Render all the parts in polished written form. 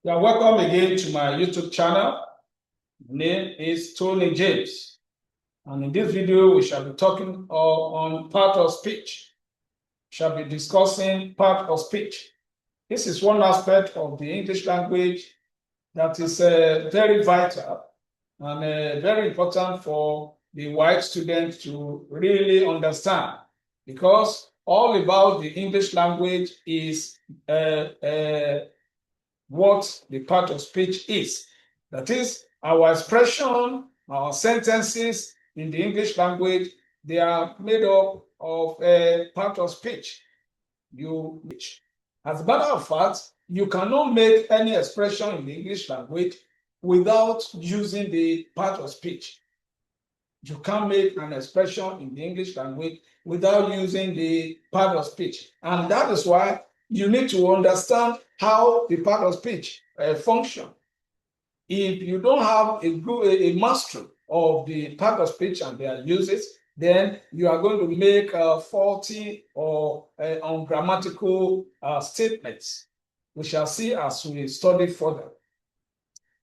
You are welcome again to my YouTube channel. My name is Tony James, and in this video we shall be talking on part of speech. We shall be discussing part of speech. This is one aspect of the English language that is very vital and very important for the WAEC students to really understand, because all about the English language is what the part of speech is. That is, our expression, our sentences in the English language, they are made up of a part of speech. As a matter of fact, you cannot make any expression in the English language without using the part of speech. You can't make an expression in the English language without using the part of speech. And that is why you need to understand how the part of speech function. If you don't have a mastery of the part of speech and their uses, then you are going to make faulty or ungrammatical statements. We shall see as we study further.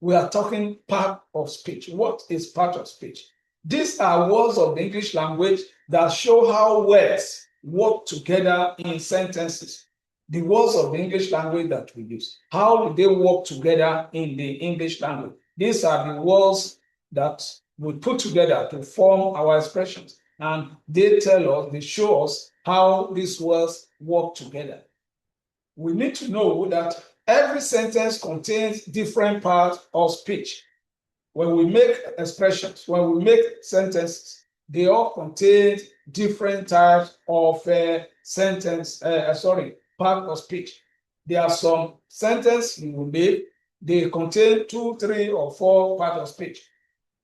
We are talking part of speech. What is part of speech? These are words of the English language that show how words work together in sentences. The words of the English language that we use, how do they work together in the English language? These are the words that we put together to form our expressions, and they tell us, they show us how these words work together. We need to know that every sentence contains different parts of speech. When we make expressions, when we make sentences, they all contain different types of part of speech. There are some sentences you will make, they contain 2, 3, or 4 parts of speech.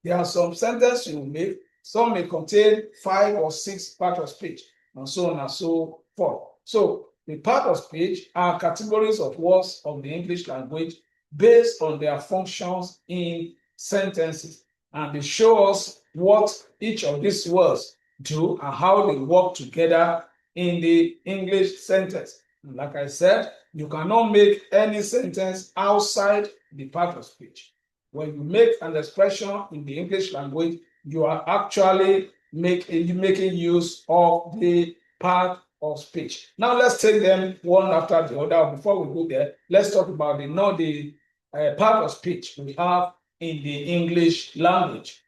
There are some sentences you will make, some may contain 5 or 6 parts of speech, and so on and so forth. So the part of speech are categories of words of the English language based on their functions in sentences, and they show us what each of these words do and how they work together in the English sentence. Like I said, you cannot make any sentence outside the part of speech. When you make an expression in the English language, you are actually making use of the part of speech. Now let's take them one after the other. Before we go there, let's talk about the part of speech we have in the English language.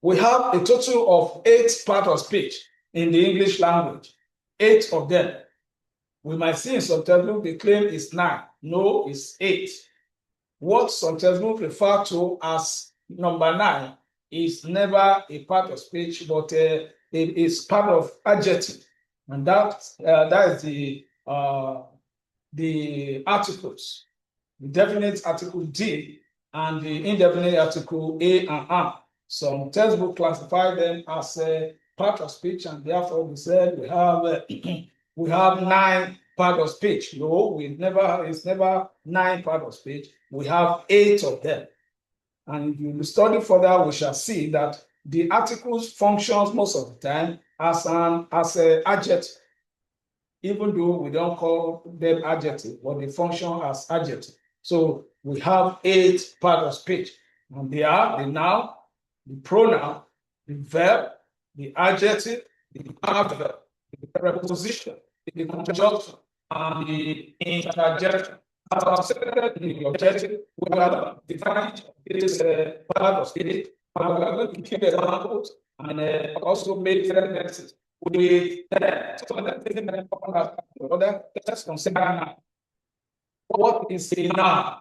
We have a total of 8 parts of speech in the English language. 8 of them. We might see in some textbooks they claim it's 9. No, it's 8. What some textbooks refer to as number 9 is never a part of speech, but it is part of adjective, and that is the articles, the definite article D and the indefinite article A and R. Some textbooks classify them as a part of speech, and therefore we said we have we have 9 parts of speech. No, it's never 9 parts of speech. We have 8 of them. And if you study further, we shall see that the articles functions most of the time as an adjective, even though we don't call them adjective, but they function as adjective. So we have 8 parts of speech, and they are the noun, the pronoun, the verb, the adjective, the adverb, the preposition, the conjunction, and the interjection. As I've said in the objective, we have defined this part of speech, and we are going to give examples and also make sentences with them. So let's consider now. What is a noun?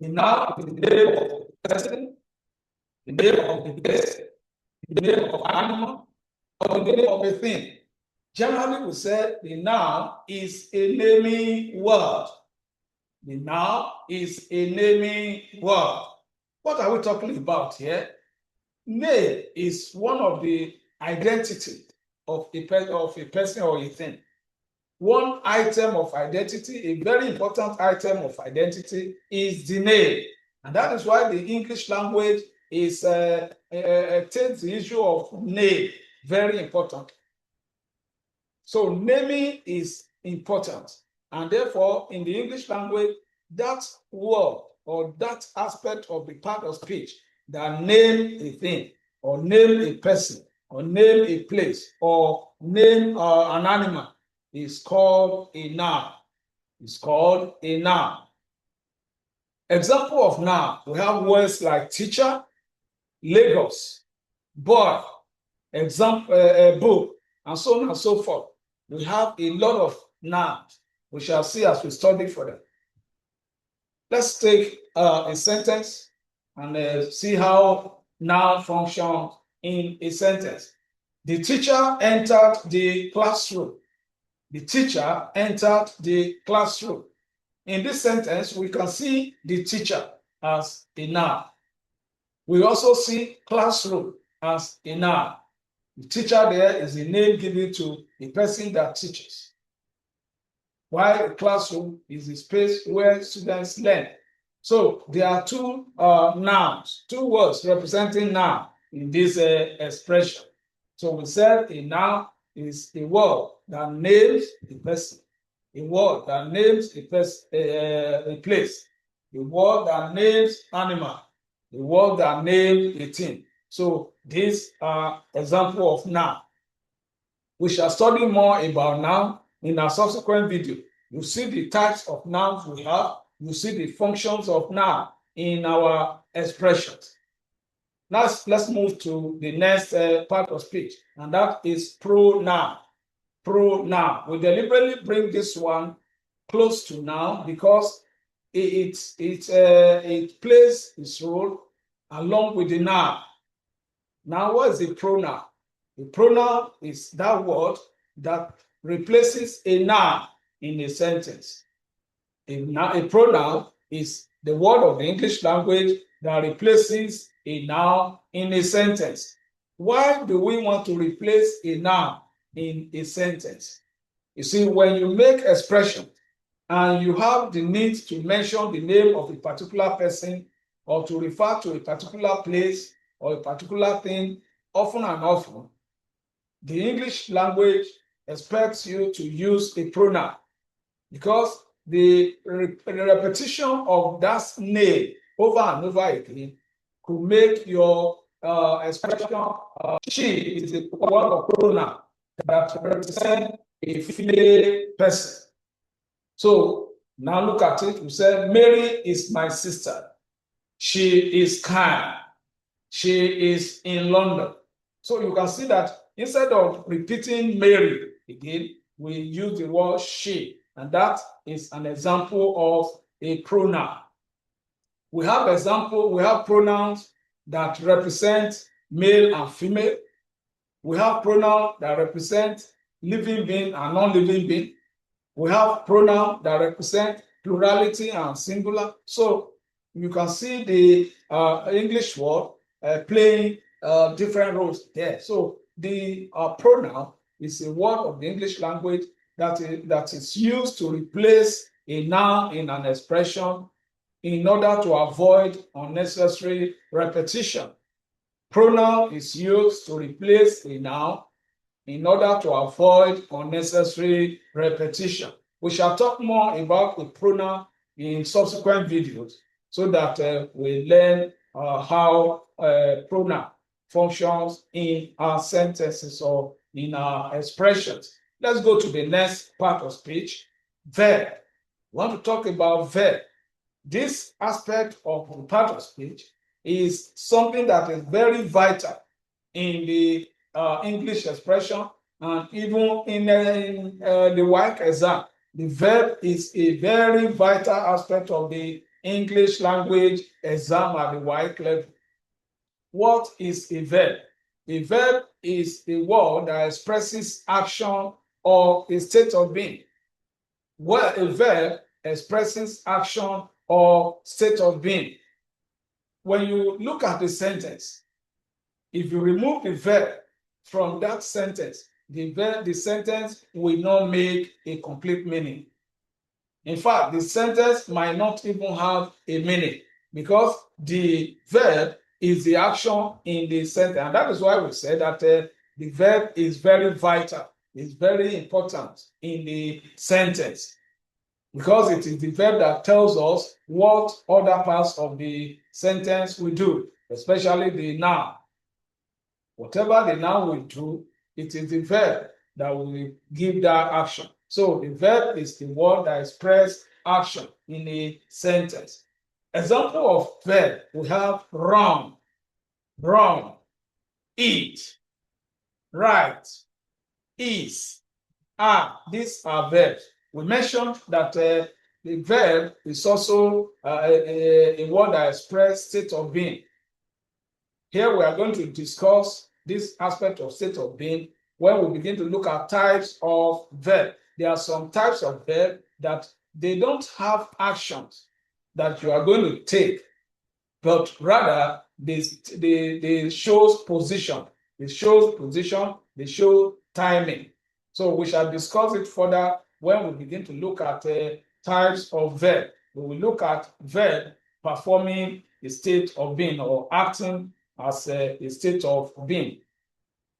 A noun is the name of the person, the name of the place, the name of an animal, or the name of a thing. Generally, we say the noun is a naming word. The noun is a naming word. What are we talking about here? Name is one of the identity of a person or a thing. One item of identity, a very important item of identity, is the name. And that is why the English language is takes the issue of name very important. So naming is important. And therefore, in the English language, that word or that aspect of the part of speech that name a thing or name a person or name a place or name an animal is called a noun. It's called a noun. Example of noun, we have words like teacher, Lagos, boy, example, book, and so on and so forth. We have a lot of nouns. We shall see as we study for them. Let's take a sentence and see how noun functions in a sentence. The teacher entered the classroom. The teacher entered the classroom. In this sentence, we can see the teacher as a noun. We also see classroom as a noun. The teacher there is a name given to a person that teaches, while a classroom is a space where students learn. So there are two nouns, two words representing noun in this expression. So we said a noun is a word that names a person, a word that names a place, a word that names animal, a word that names a thing. So these are examples of noun. We shall study more about noun in our subsequent video. You see the types of nouns we have. You see the functions of noun in our expressions. Now let's move to the next part of speech, and that is pronoun. Pronoun. We deliberately bring this one close to noun because it plays its role along with the noun. Now, what is a pronoun? A pronoun is that word that replaces a noun in a sentence. A pronoun is the word of the English language that replaces a noun in a sentence. Why do we want to replace a noun in a sentence? You see, when you make expression and you have the need to mention the name of a particular person or to refer to a particular place or a particular thing often and often, the English language expects you to use a pronoun because the repetition of that name over and over again could make your expression she is a word of pronoun that represents a female person. So now look at it. We say Mary is my sister. She is kind. She is in London. So you can see that instead of repeating Mary again, we use the word she, and that is an example of a pronoun. We have pronouns that represent male and female. We have pronouns that represent living being and non-living being. We have pronouns that represent plurality and singular. So you can see the English word playing different roles there. So the pronoun is a word of the English language that is used to replace a noun in an expression in order to avoid unnecessary repetition. Pronoun is used to replace a noun in order to avoid unnecessary repetition. We shall talk more about the pronoun in subsequent videos so that we learn how pronoun functions in our sentences or in our expressions. Let's go to the next part of speech, verb. We want to talk about verb. This aspect of the part of speech is something that is very vital in the English expression and even in the WAEC exam. The verb is a very vital aspect of the English language exam at the WAEC level. What is a verb? A verb is a word that expresses action or a state of being. Well, a verb expresses action or state of being. When you look at the sentence, if you remove the verb from that sentence, the sentence will not make a complete meaning. In fact, the sentence might not even have a meaning because the verb is the action in the sentence. And that is why we say that the verb is very vital, it's very important in the sentence. because it is the verb that tells us what other parts of the sentence will do, especially the noun. Whatever the noun will do, it is the verb that will give that action. So the verb is the word that expresses action in a sentence. Example of verb, we have run, eat, write, is, are. These are verbs. We mentioned that the verb is also a word that expresses state of being. Here we are going to discuss this aspect of state of being when we begin to look at types of verb. There are some types of verb that they don't have actions that you are going to take, but rather they shows position. It shows position, they show timing. So we shall discuss it further when we begin to look at types of verb. We will look at verb performing a state of being or acting as a state of being.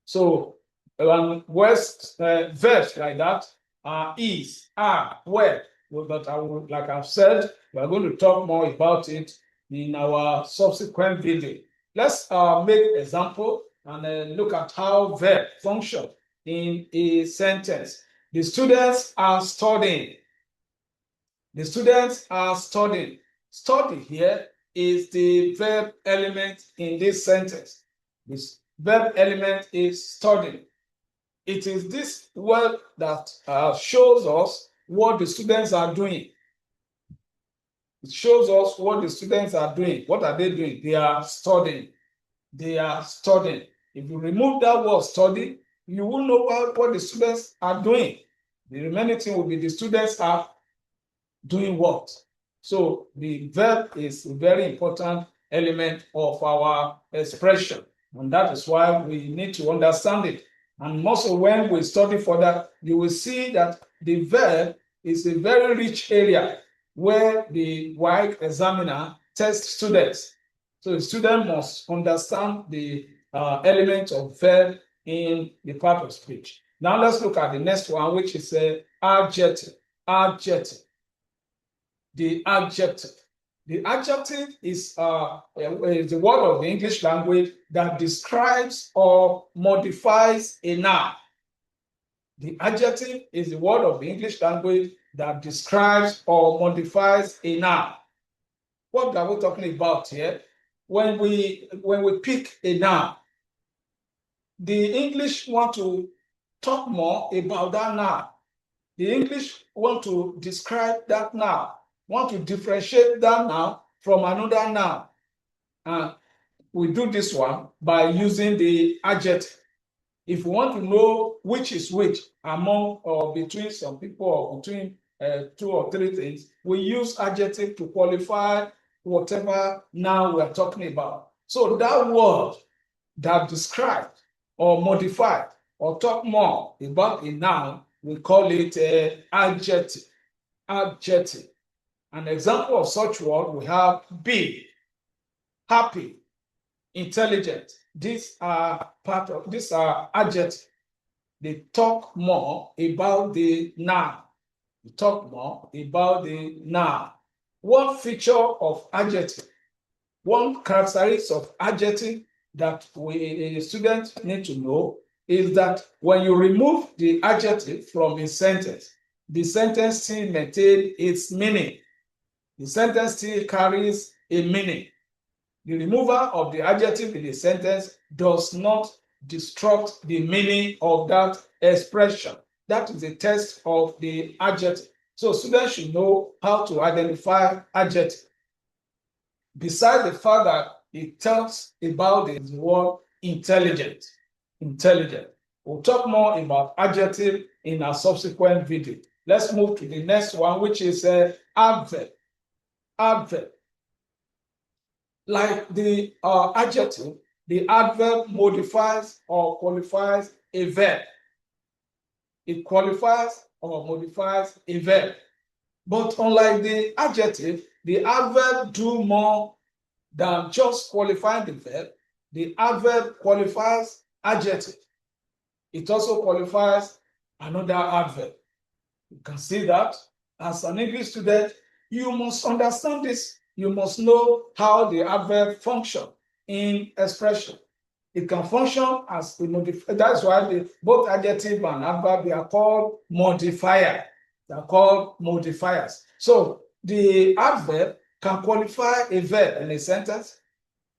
So verbs like that are is, are, were. But like I've said, we're going to talk more about it in our subsequent video. Let's make an example and look at how verb function in a sentence. The students are studying. The students are studying. Study here is the verb element in this sentence. This verb element is studying. It is this word that shows us what the students are doing. It shows us what the students are doing. What are they doing? They are studying. They are studying. If you remove that word study, you will know what the students are doing. The remaining thing will be the students are doing what. So the verb is a very important element of our expression, and that is why we need to understand it. And also when we study further, you will see that the verb is a very rich area where the WAEC examiner tests students. So the student must understand the element of verb in the part of speech. Now let's look at the next one, which is adjective. Adjective. The adjective. The adjective is the word of the English language that describes or modifies a noun. The adjective is the word of the English language that describes or modifies a noun. What are we talking about here? When we pick a noun, the English want to talk more about that noun. The English want to describe that noun, want to differentiate that noun from another noun. And we do this one by using the adjective. If we want to know which is which among or between some people or between two or three things, we use adjective to qualify whatever noun we're talking about. So that word that describes or modifies or talk more about a noun, we call it adjective. Adjective. An example of such word we have big, happy, intelligent. These are adjectives. They talk more about the noun. They talk more about the noun. One feature of adjective, one characteristic of adjective that a student need to know is that when you remove the adjective from a sentence, the sentence still maintains its meaning. The sentence still carries a meaning. The removal of the adjective in the sentence does not disrupt the meaning of that expression. That is the test of the adjective. So students should know how to identify adjective. Besides the fact that it tells about the word intelligent. Intelligent. We'll talk more about adjective in our subsequent video. Let's move to the next one, which is adverb. Adverb. Like the adjective, the adverb modifies or qualifies a verb. It qualifies or modifies a verb. But unlike the adjective, the adverb do more than just qualifying the verb. The adverb qualifies adjective. It also qualifies another adverb. You can see that as an English student, you must understand this. You must know how the adverb function in expression. It can function as a modifier. That's why both adjective and adverb, they are called modifier. They are called modifiers. So the adverb can qualify a verb in a sentence.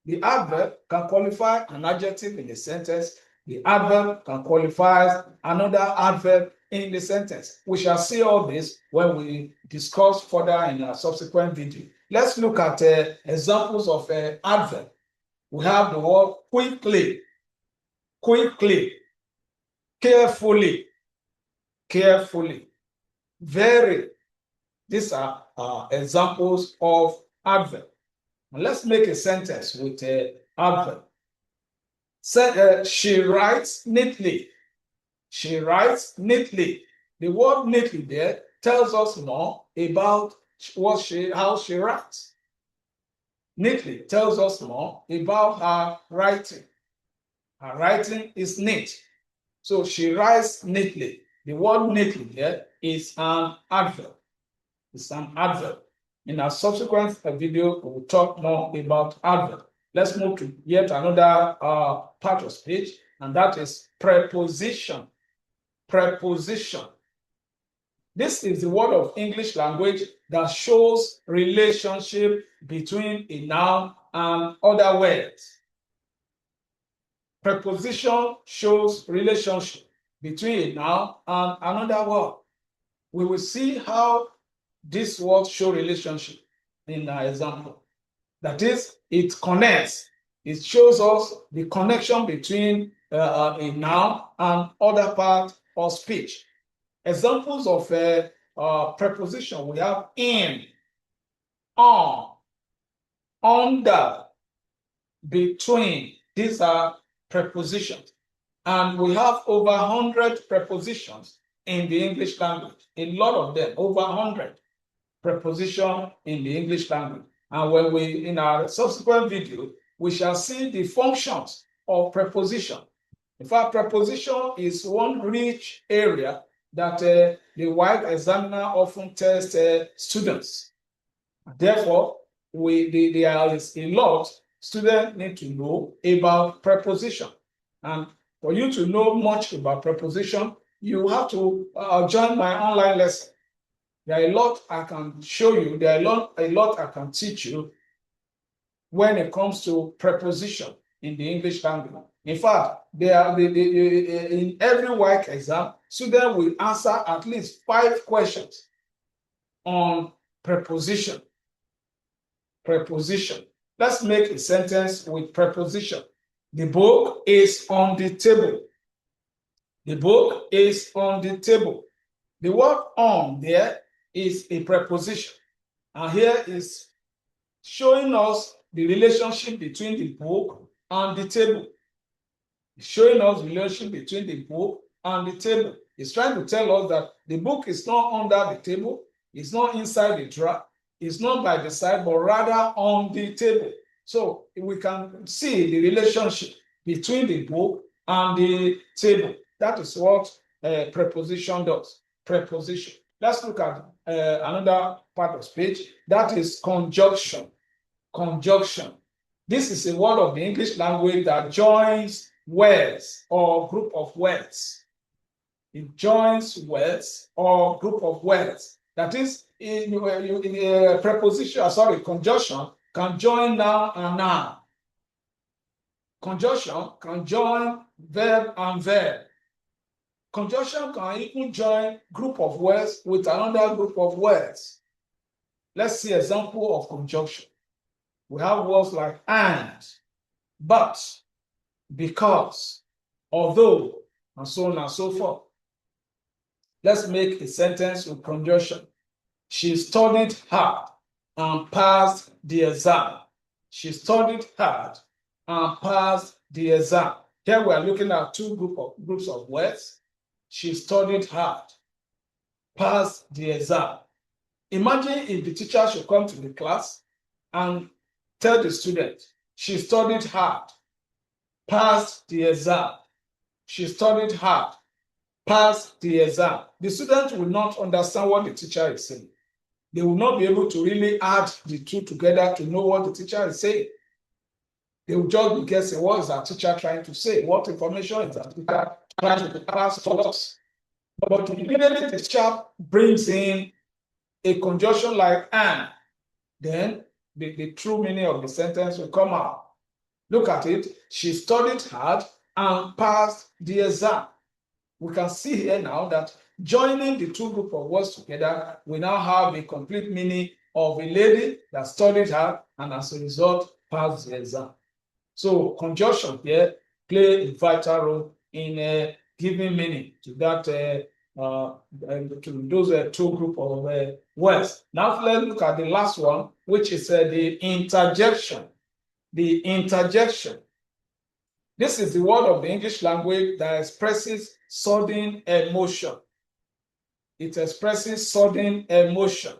The adverb can qualify an adjective in a sentence. The adverb can qualify another adverb in the sentence. We shall see all this when we discuss further in our subsequent video. Let's look at examples of adverb. We have the word quickly, quickly, carefully, carefully, very. These are examples of adverb. Now let's make a sentence with adverb. She writes neatly. She writes neatly. The word neatly there tells us more about how she writes. Neatly tells us more about her writing. Her writing is neat. So she writes neatly. The word neatly there is an adverb. It's an adverb. In our subsequent video, we will talk more about adverb. Let's move to yet another part of speech, and that is preposition. Preposition. This is the word of English language that shows relationship between a noun and other words. Preposition shows relationship between a noun and another word. We will see how this word show relationship in our example. That is, it connects. It shows us the connection between a noun and other part of speech. Examples of preposition, we have in, on, under, between. These are prepositions. And we have over 100 prepositions in the English language. A lot of them, over 100 prepositions in the English language. And when in our subsequent video, we shall see the functions of preposition. In fact, preposition is one rich area that the WAEC examiner often tests students. Therefore, there is a lot students need to know about preposition. And for you to know much about preposition, you have to join my online lesson. There are a lot I can show you. There are a lot I can teach you when it comes to preposition in the English language. In fact, in every WAEC exam, students will answer at least 5 questions on preposition. Preposition. Let's make a sentence with preposition. The book is on the table. The book is on the table. The word on there is a preposition. And here is showing us the relationship between the book and the table. It's showing us the relationship between the book and the table. It's trying to tell us that the book is not under the table, it's not inside the drawer, it's not by the side, but rather on the table. So we can see the relationship between the book and the table. That is what preposition does. Preposition. Let's look at another part of speech. That is conjunction. Conjunction. This is a word of the English language that joins words or group of words. It joins words or group of words. That is, in a preposition, conjunction can join noun and noun. Conjunction can join verb and verb. Conjunction can even join group of words with another group of words. Let's see example of conjunction. We have words like and, but, because, although, and so on and so forth. Let's make a sentence with conjunction. She studied hard and passed the exam. She studied hard and passed the exam. Here we are looking at two groups of words. She studied hard, passed the exam. Imagine if the teacher should come to the class and tell the student, she studied hard, passed the exam. She studied hard, pass the exam. The student will not understand what the teacher is saying. They will not be able to really add the two together to know what the teacher is saying. They will just be guessing, what is our teacher trying to say? What information is our teacher trying to pass to us? But immediately the teacher brings in a conjunction like and, then the true meaning of the sentence will come out. Look at it. She studied hard and passed the exam. We can see here now that joining the two groups of words together, we now have a complete meaning of a lady that studied hard and as a result passed the exam. So conjunction here play a vital role in giving meaning to that to those two groups of words. Now let's look at the last one, which is the interjection. The interjection. This is the word of the English language that expresses sudden emotion. It expresses sudden emotion.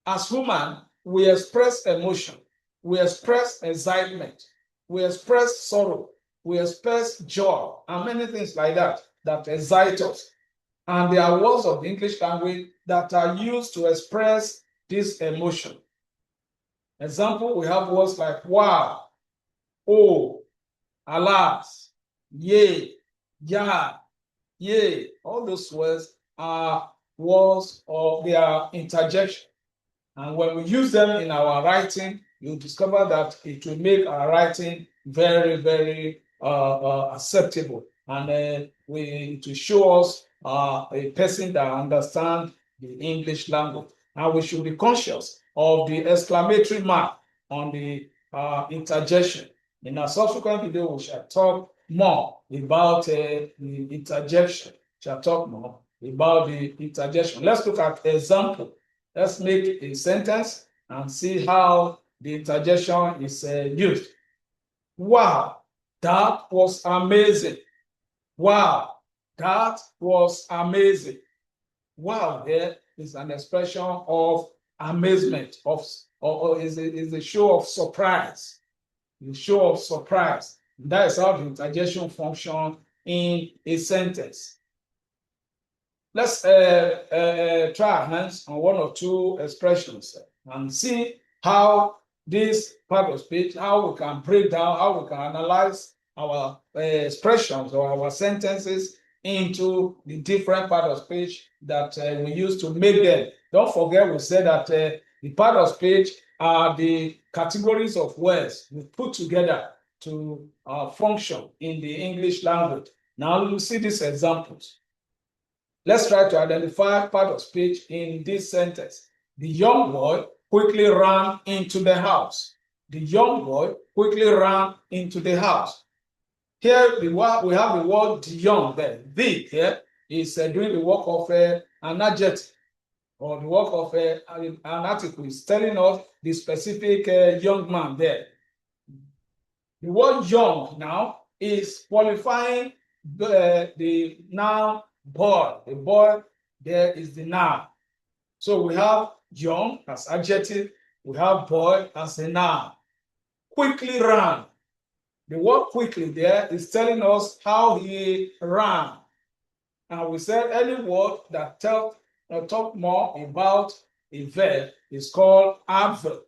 As human, we express emotion. We express excitement. We express sorrow. We express joy and many things like that that excite us. And there are words of the English language that are used to express this emotion. Example, we have words like wow, oh, alas, yea, yeah, yea. All those words are words of their interjection. And when we use them in our writing, you'll discover that it will make our writing very, very acceptable. And it will show us a person that understands the English language. And we should be conscious of the exclamatory mark on the interjection. In a subsequent video, we shall talk more about the interjection. Shall talk more about the interjection. Let's look at example. Let's make a sentence and see how the interjection is used. Wow, that was amazing. Wow, that was amazing. Wow, there is an expression of amazement, or is a show of surprise. The show of surprise. That is how the interjection functions in a sentence. Let's try our hands on one or two expressions and see how this part of speech, how we can break down, how we can analyze our expressions or our sentences into the different part of speech that we use to make them. Don't forget, we said that the part of speech are the categories of words we put together to function in the English language. Now we'll see these examples. Let's try to identify part of speech in this sentence. The young boy quickly ran into the house. The young boy quickly ran into the house. Here we have the word the young there. The here is doing the work of an adjective or the work of an article. Is telling us the specific young man there. The word young now is qualifying the noun boy. The boy there is the noun. So we have young as adjective. We have boy as a noun. Quickly ran. The word quickly there is telling us how he ran. And we said any word that talk more about a verb is called adverb.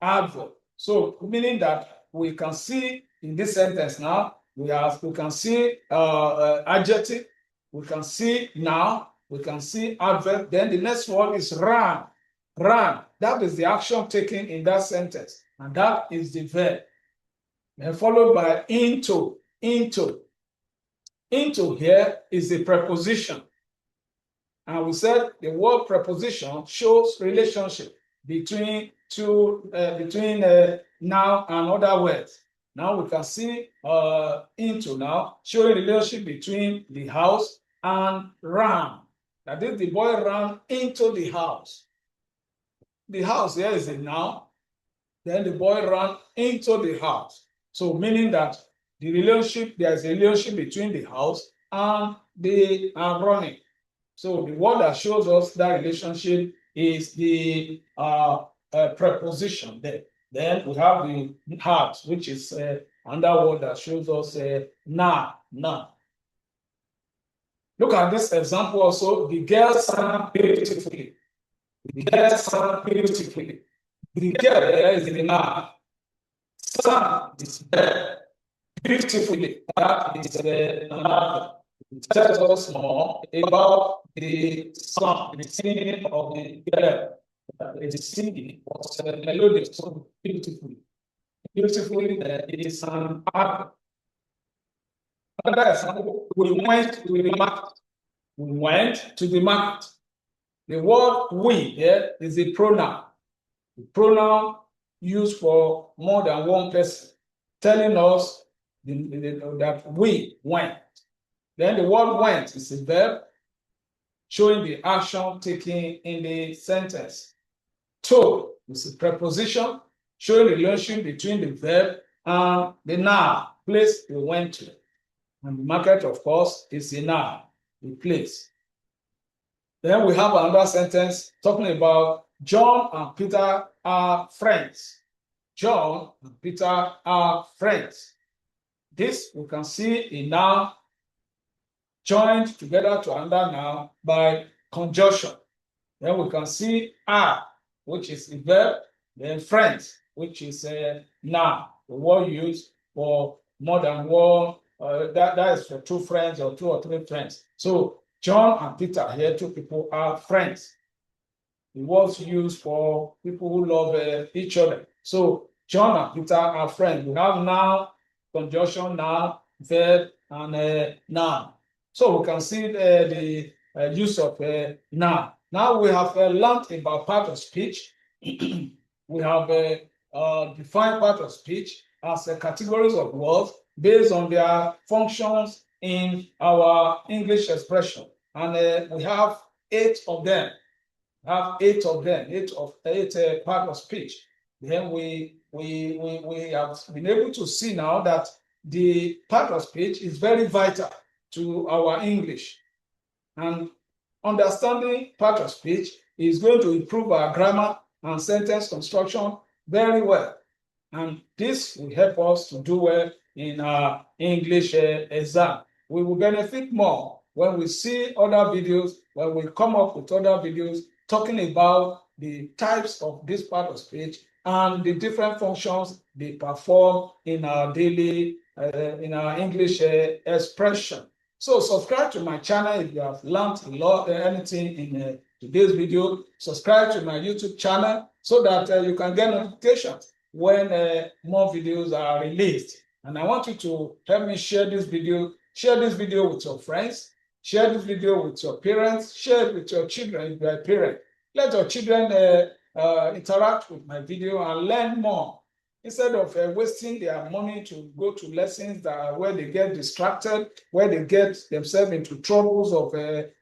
Adverb. So meaning that we can see in this sentence now, we can see adjective, we can see noun, we can see adverb. Then the next one is ran. Ran. That is the action taken in that sentence. And that is the verb. And followed by into. Into. Into here is the preposition. And we said the word preposition shows relationship between noun and other words. Now we can see into now showing relationship between the house and ran. That is, the boy ran into the house. The house here is a noun. Then the boy ran into the house. So meaning that the relationship, there is a relationship between the house and the running. So the word that shows us that relationship is the preposition there. Then we have the house, which is another word that shows us na. Look at this example also. The girl sang beautifully. The girl sang beautifully. The girl is the noun. Sang is verb. Beautifully. That is the noun. It tells us more about the song, the singing of the girl. The singing was melodious, so beautifully. Beautifully, it is an adverb. Another example, we went to the market. We went to the market. The word we here is a pronoun. The pronoun used for more than one person, telling us that we went. Then the word went is a verb showing the action taken in the sentence. To is a preposition showing the relationship between the verb and the noun, place we went to. And the market, of course, is a noun, the place. Then we have another sentence talking about John and Peter are friends. John and Peter are friends. This we can see a noun joined together to another noun by conjunction. Then we can see are, which is a verb, then friends, which is a noun, the word used for more than one, that is for two friends or two or three friends. So John and Peter here, two people are friends. The words used for people who love each other. So John and Peter are friends. We have noun, conjunction, noun, verb, and noun. So we can see the use of noun. Now we have learned about part of speech. We have defined part of speech as categories of words based on their functions in our English expression. And we have 8 of them. Eight part of speech. Then we have been able to see now that the part of speech is very vital to our English. And understanding part of speech is going to improve our grammar and sentence construction very well. And this will help us to do well in our English exam. We will benefit more when we see other videos, when we come up with other videos talking about the types of this part of speech and the different functions they perform in our daily, in our English expression. So subscribe to my channel if you have learned a lot, anything in today's video. Subscribe to my YouTube channel so that you can get notifications when more videos are released. And I want you to help me share this video. Share this video with your friends. Share this video with your parents. Share it with your children if you are a parent. Let your children interact with my video and learn more, instead of wasting their money to go to lessons where they get distracted, where they get themselves into troubles of peer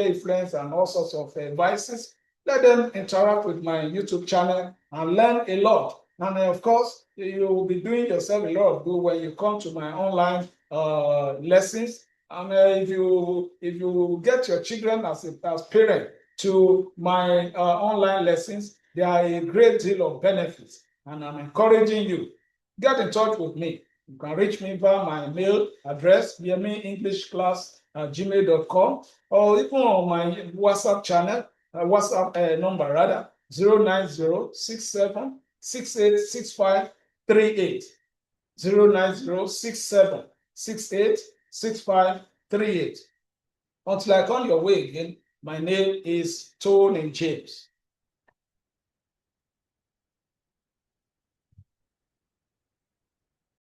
influence and all sorts of vices. Let them interact with my YouTube channel and learn a lot. And of course, you will be doing yourself a lot of good when you come to my online lessons. And if you get your children as parents to my online lessons, there are a great deal of benefits, and I'm encouraging you. Get in touch with me. You can reach me via my mail address, yemienglishclass@gmail.com, or even on my WhatsApp channel, WhatsApp number rather, 09067686538. 09067686538. Until I come your way again, my name is Tony James.